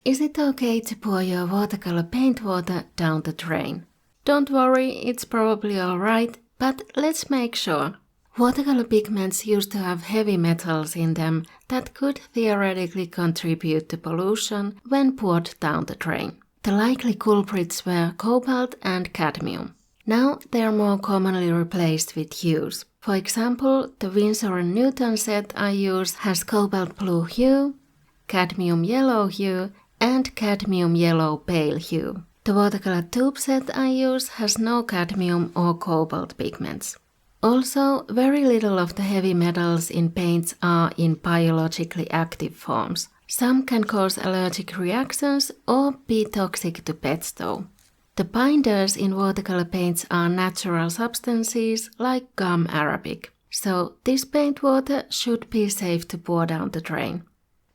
Is it okay to pour your watercolor paint water down the drain? Don't worry, it's probably alright, but let's make sure. Watercolor pigments used to have heavy metals in them that could theoretically contribute to pollution when poured down the drain. The likely culprits were cobalt and cadmium. Now they are more commonly replaced with hues. For example, the Winsor & Newton set I use has cobalt blue hue, cadmium yellow hue, and cadmium yellow pale hue. The watercolor tube set I use has no cadmium or cobalt pigments. Also, very little of the heavy metals in paints are in biologically active forms. Some can cause allergic reactions or be toxic to pets though. The binders in watercolor paints are natural substances like gum arabic, so this paint water should be safe to pour down the drain.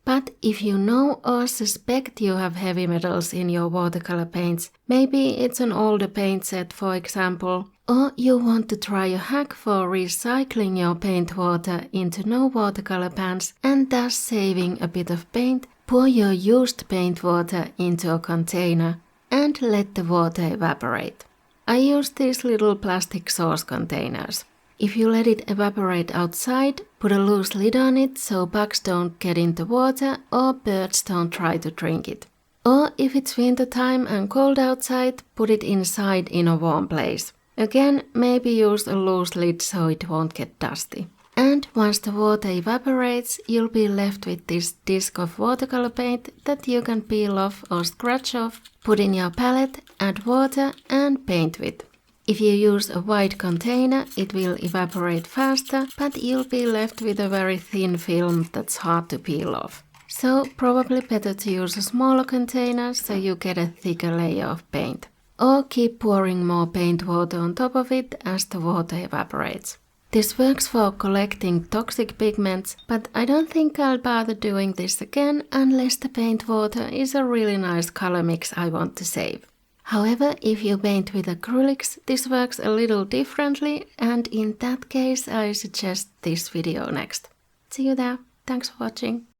But if you know or suspect you have heavy metals in your watercolor paints, maybe it's an older paint set for example, or you want to try a hack for recycling your paint water into no watercolor pans and thus saving a bit of paint, pour your used paint water into a container and let the water evaporate. I use these little plastic sauce containers. If you let it evaporate outside, put a loose lid on it so bugs don't get in the water or birds don't try to drink it. Or if it's winter time and cold outside, put it inside in a warm place. Again, maybe use a loose lid so it won't get dusty. And once the water evaporates, you'll be left with this disc of watercolor paint that you can peel off or scratch off, put in your palette, add water and paint with. If you use a wide container, it will evaporate faster, but you'll be left with a very thin film that's hard to peel off. So probably better to use a smaller container so you get a thicker layer of paint. Or keep pouring more paint water on top of it as the water evaporates. This works for collecting toxic pigments, but I don't think I'll bother doing this again unless the paint water is a really nice color mix I want to save. However, if you paint with acrylics, this works a little differently, and in that case I suggest this video next. See you there. Thanks for watching.